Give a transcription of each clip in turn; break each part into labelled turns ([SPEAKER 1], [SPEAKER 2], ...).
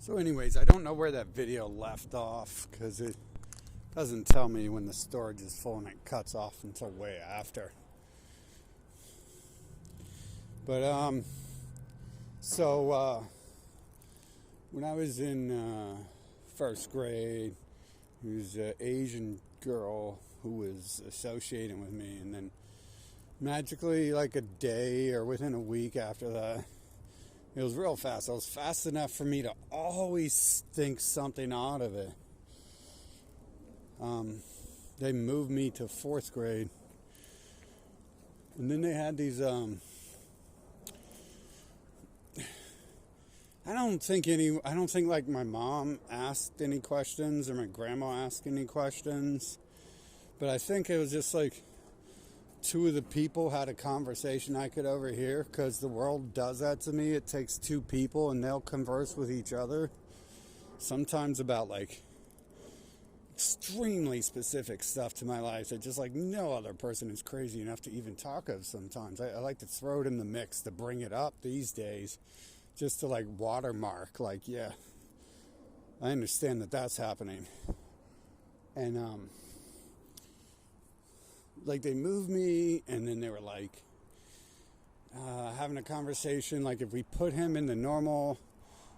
[SPEAKER 1] So anyways, I don't know where that video left off because it doesn't tell me when the storage is full and it cuts off until way after. But when I was in first grade, there was an Asian girl who was associating with me, and then magically, like a day or within a week after that, it was real fast. It was fast enough for me to always think something out of it. They moved me to fourth grade, and then they had these. I don't think like my mom asked any questions or my grandma asked any questions, but I think it was just like two of the people had a conversation I could overhear, because the world does that to me. It takes two people and they'll converse with each other, sometimes about like extremely specific stuff to my life that just like no other person is crazy enough to even talk of. Sometimes I like to throw it in the mix to bring it up these days, just to like watermark, like, yeah, I understand that that's happening. And like they moved me, and then they were like having a conversation, like if we put him in the normal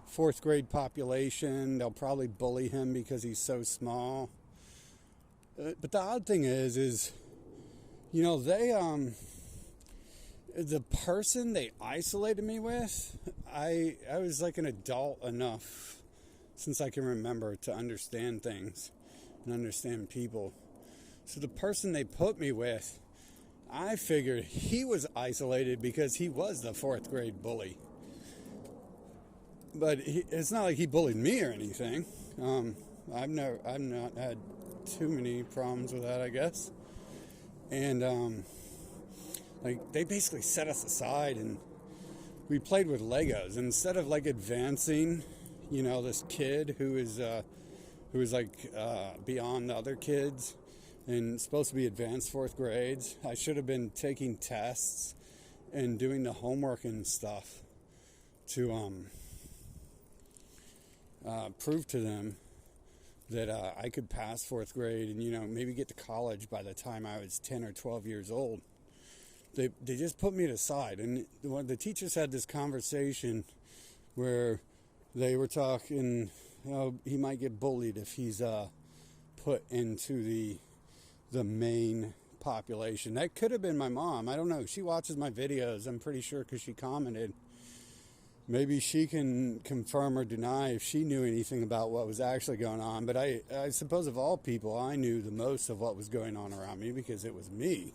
[SPEAKER 1] fourth grade population, they'll probably bully him because he's so small. But the odd thing is, you know, the person they isolated me with, I was like an adult enough since I can remember to understand things and understand people. So the person they put me with, I figured he was isolated because he was the fourth grade bully. But it's not like he bullied me or anything. I've not had too many problems with that, I guess. And like they basically set us aside and we played with Legos. Instead of like advancing, you know, this kid who is like beyond the other kids and supposed to be advanced fourth grades, I should have been taking tests and doing the homework and stuff to prove to them that I could pass fourth grade and, you know, maybe get to college by the time I was 10 or 12 years old. They just put me aside, and the teachers had this conversation where they were talking, he might get bullied if he's put into the main population. That could have been my mom. I don't know. She watches my videos, I'm pretty sure, because she commented. Maybe she can confirm or deny if she knew anything about what was actually going on. But I suppose of all people, I knew the most of what was going on around me because it was me.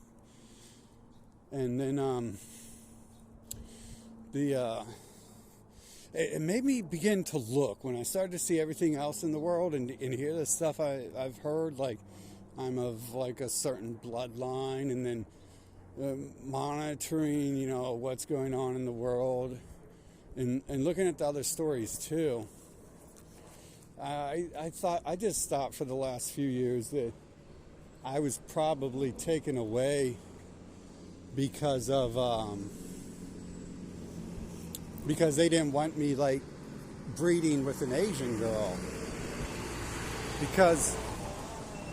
[SPEAKER 1] And then it made me begin to look when I started to see everything else in the world and hear the stuff I've heard, like I'm of like a certain bloodline, and then monitoring, you know, what's going on in the world, and looking at the other stories too. I thought I just thought for the last few years that I was probably taken away because they didn't want me like breeding with an Asian girl, because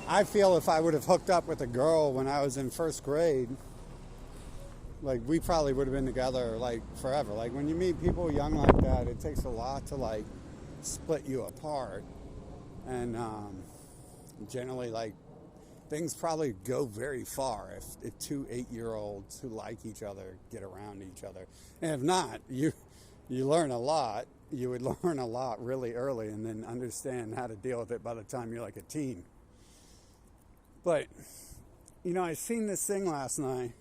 [SPEAKER 1] I feel if I would have hooked up with a girl when I was in first grade, like we probably would have been together like forever. Like when you meet people young like that, it takes a lot to like split you apart, and generally like things probably go very far if two 8-year-olds who like each other get around each other. And if not, you learn a lot. You would learn a lot really early and then understand how to deal with it by the time you're like a teen. But, you know, I seen this thing last night.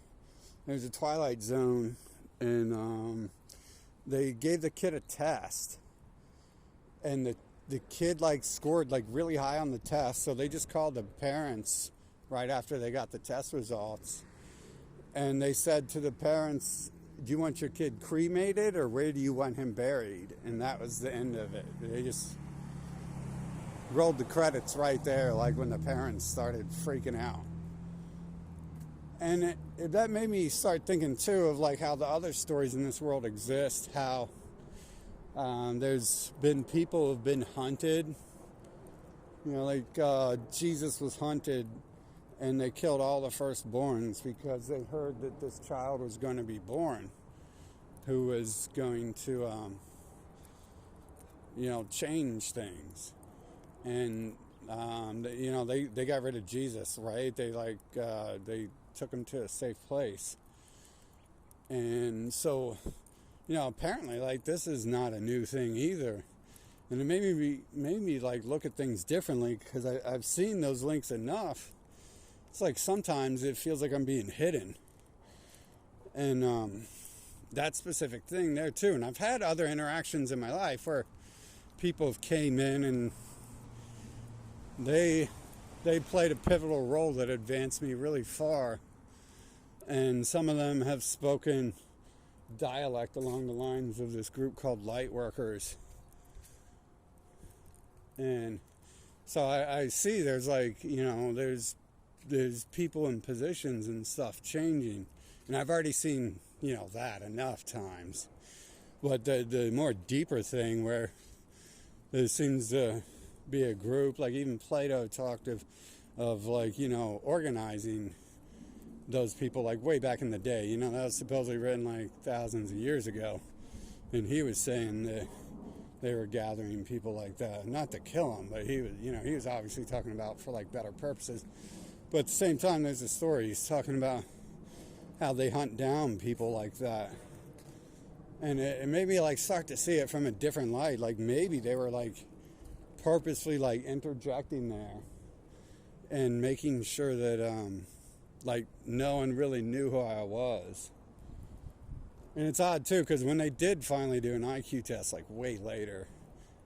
[SPEAKER 1] There's a Twilight Zone, and they gave the kid a test. And the kid like scored like really high on the test, so they just called the parents right after they got the test results, and they said to the parents, do you want your kid cremated or where do you want him buried? And that was the end of it. They just rolled the credits right there, like when the parents started freaking out. And that made me start thinking too of like how the other stories in this world exist, how There's been people who've been hunted. Jesus was hunted and they killed all the firstborns because they heard that this child was going to be born who was going to, change things. And, they got rid of Jesus, right? They took him to a safe place. And so, apparently, this is not a new thing either. And it made me look at things differently because I've seen those links enough. It's like sometimes it feels like I'm being hidden. And that specific thing there too. And I've had other interactions in my life where people have came in and they played a pivotal role that advanced me really far. And some of them have spoken dialect along the lines of this group called light workers. And so I see there's there's people in positions and stuff changing. And I've already seen, that enough times. But the more deeper thing where there seems to be a group, like even Plato talked of organizing those people way back in the day. That was supposedly written thousands of years ago. And he was saying that they were gathering people like that, not to kill them, but he was obviously talking about for better purposes. But at the same time, there's a story. He's talking about how they hunt down people like that. And it made me start to see it from a different light. Maybe they were purposely interjecting there and making sure that no one really knew who I was. And it's odd too, because when they did finally do an IQ test, way later,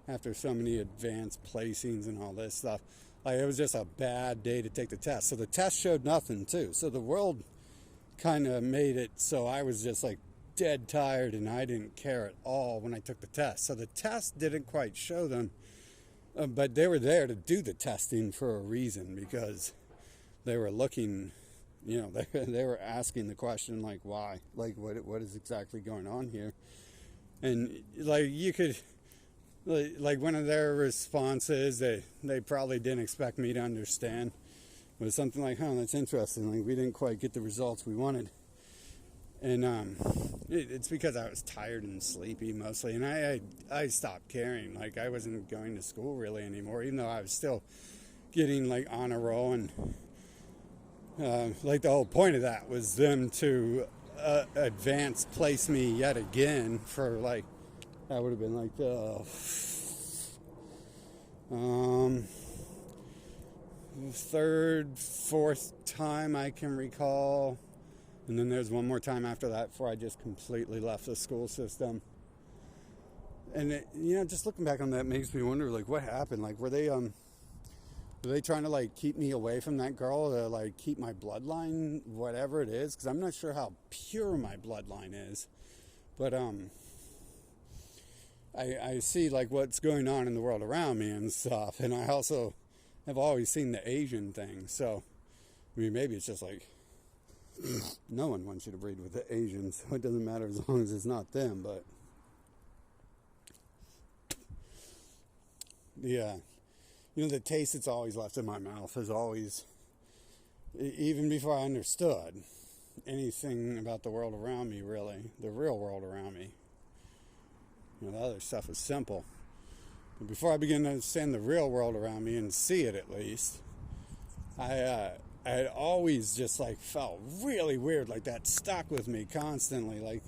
[SPEAKER 1] after so many advanced placings and all this stuff, it was just a bad day to take the test. So the test showed nothing too. So the world kind of made it so I was just dead tired and I didn't care at all when I took the test. So the test didn't quite show them, but they were there to do the testing for a reason, because they were looking, they were asking the question why, what is exactly going on here. And you could, one of their responses they probably didn't expect me to understand was something that's interesting, we didn't quite get the results we wanted. And it's because I was tired and sleepy mostly, and I stopped caring. I wasn't going to school really anymore, even though I was still getting on a roll. And the whole point of that was them to advance place me yet again for that would have been the third, fourth time I can recall. And then there's one more time after that before I just completely left the school system. And just looking back on that makes me wonder what happened. Were they trying to keep me away from that girl to keep my bloodline, whatever it is? Because I'm not sure how pure my bloodline is. But I see what's going on in the world around me and stuff. And I also have always seen the Asian thing. So maybe it's just no one wants you to breed with the Asians, so it doesn't matter as long as it's not them. But yeah, the taste that's always left in my mouth is always, even before I understood anything about the world around me, really, the real world around me. The other stuff is simple. But before I began to understand the real world around me and see it, at least, I had always just felt really weird, that stuck with me constantly.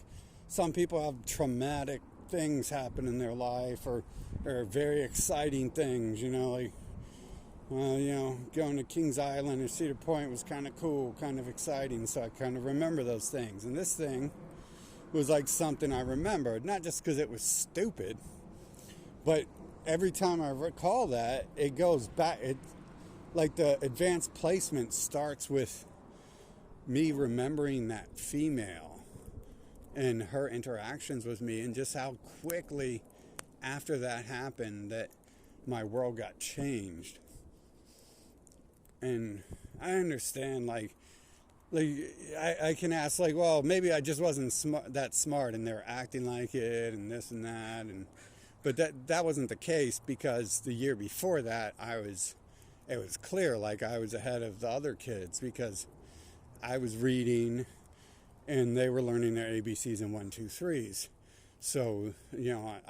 [SPEAKER 1] Some people have traumatic things happen in their life, or very exciting things, going to Kings Island or Cedar Point was kind of cool, kind of exciting, so I kind of remember those things. And this thing was something I remembered, not just because it was stupid, but every time I recall that, it goes back. The advanced placement starts with me remembering that female and her interactions with me, and just how quickly after that happened that my world got changed. And I understand, I can ask, well, maybe I just wasn't that smart and they were acting like it and this and that, and But that wasn't the case, because the year before that, it was clear, like I was ahead of the other kids, because I was reading and they were learning their ABCs and 1, 2, 3s. So,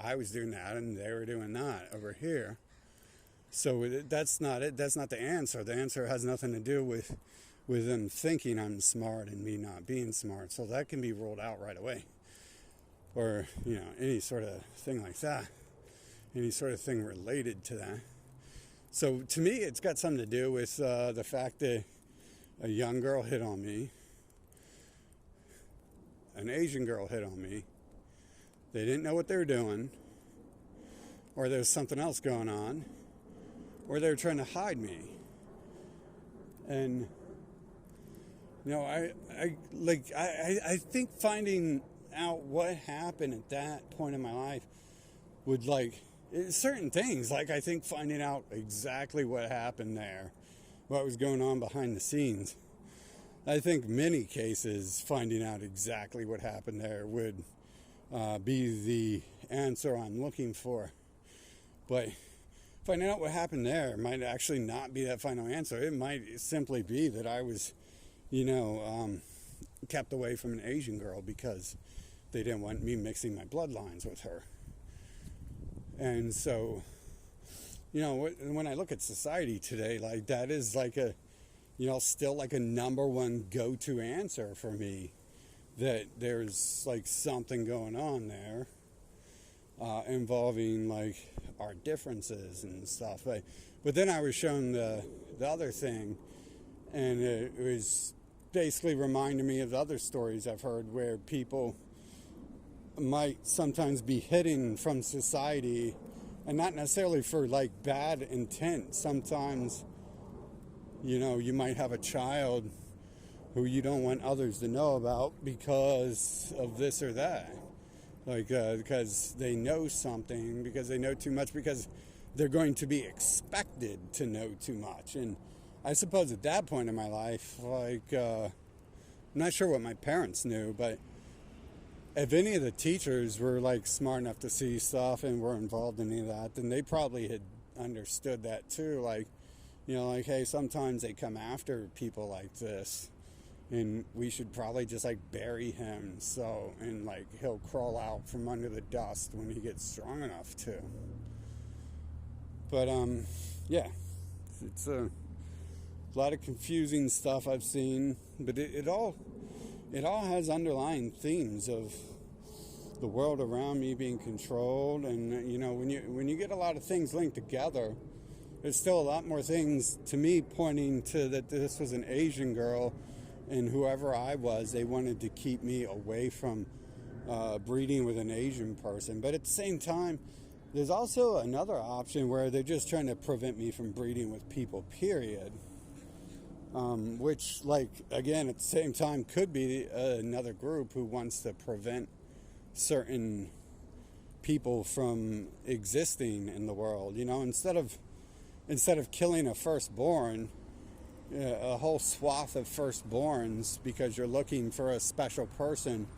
[SPEAKER 1] I was doing that and they were doing that over here. So that's not it. That's not the answer. The answer has nothing to do with them thinking I'm smart and me not being smart. So that can be ruled out right away. Or, any sort of thing like that. Any sort of thing related to that. So to me, it's got something to do with the fact that a young girl hit on me. An Asian girl hit on me. They didn't know what they were doing. Or there was something else going on. Or they were trying to hide me. And, I think finding out what happened at that point in my life would, certain things, I think finding out exactly what happened there, what was going on behind the scenes. I think many cases finding out exactly what happened there would be the answer I'm looking for. But finding out what happened there might actually not be that final answer. It might simply be that I was, kept away from an Asian girl because they didn't want me mixing my bloodlines with her. And so, when I look at society today, that is still a number one go-to answer for me, that there's something going on there involving our differences and stuff. But then I was shown the other thing, and it was basically reminding me of the other stories I've heard where people might sometimes be hidden from society, and not necessarily for bad intent. Sometimes, you might have a child who you don't want others to know about because of this or that. Because they know something, because they know too much, because they're going to be expected to know too much. And I suppose at that point in my life, I'm not sure what my parents knew, but if any of the teachers were smart enough to see stuff and were involved in any of that, then they probably had understood that too. Hey, sometimes they come after people like this, and we should probably just bury him, and he'll crawl out from under the dust when he gets strong enough to. But yeah, it's a lot of confusing stuff I've seen, but it all has underlying themes of the world around me being controlled. And when you get a lot of things linked together, there's still a lot more things to me pointing to that this was an Asian girl, and whoever I was, they wanted to keep me away from breeding with an Asian person. But at the same time, there's also another option where they're just trying to prevent me from breeding with people, period. Which, again, at the same time, could be another group who wants to prevent certain people from existing in the world. Instead of killing a firstborn, a whole swath of firstborns, because you're looking for a special person,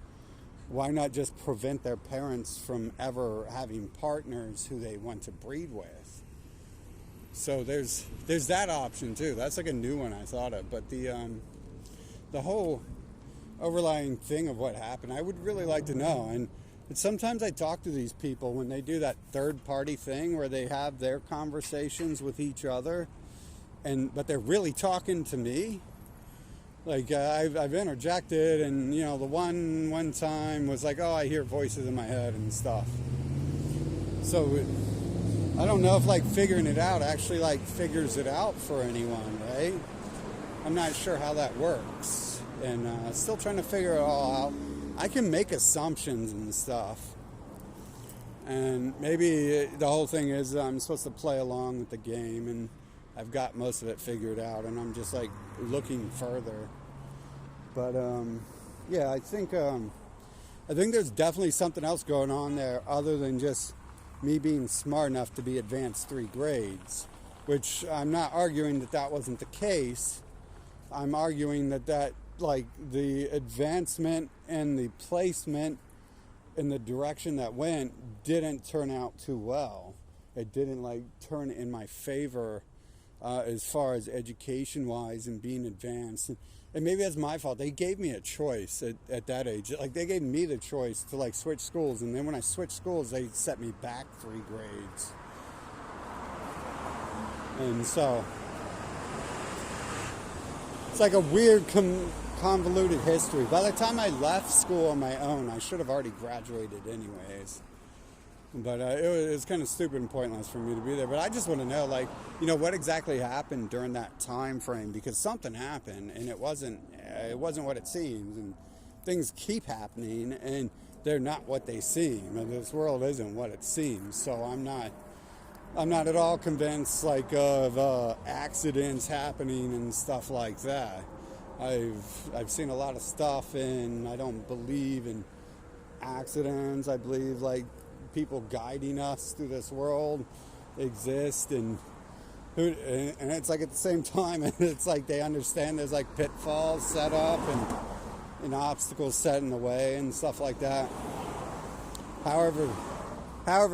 [SPEAKER 1] why not just prevent their parents from ever having partners who they want to breed with? So there's that option too. That's a new one I thought of. But the whole overlying thing of what happened, I would really like to know. And sometimes I talk to these people when they do that third party thing where they have their conversations with each other, but they're really talking to me. I've interjected, and the one time was oh, I hear voices in my head and stuff. So I don't know if figuring it out actually figures it out for anyone, right? I'm not sure how that works, and still trying to figure it all out. I can make assumptions and stuff, and maybe the whole thing is I'm supposed to play along with the game, and I've got most of it figured out, and I'm just looking further. But yeah, I think there's definitely something else going on there other than just me being smart enough to be advanced 3 grades, which I'm not arguing that wasn't the case. I'm arguing that the advancement and the placement in the direction that went didn't turn out too well. It didn't like turn in my favor as far as education wise and being advanced. And maybe that's my fault. They gave me a choice at that age. Like they gave me the choice to like switch schools, and then when I switched schools, they set me back 3 grades. And so it's like a weird convoluted history. By the time I left school on my own, I should have already graduated anyways. But it was kind of stupid and pointless for me to be there. But I just want to know, like, you know, what exactly happened during that time frame, because something happened and it wasn't what it seems, and things keep happening and they're not what they seem, and this world isn't what it seems. So I'm not at all convinced like of accidents happening and stuff like that. I've seen a lot of stuff, and I don't believe in accidents. I believe like people guiding us through this world exist, and it's like at the same time it's like they understand there's like pitfalls set up and obstacles set in the way and stuff like that. However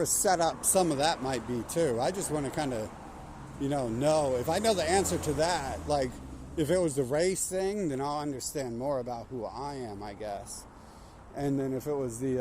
[SPEAKER 1] set up some of that might be too. I just want to kind of, you know if I know the answer to that, like if it was the race thing, then I'll understand more about who I am, I guess. And then if it was the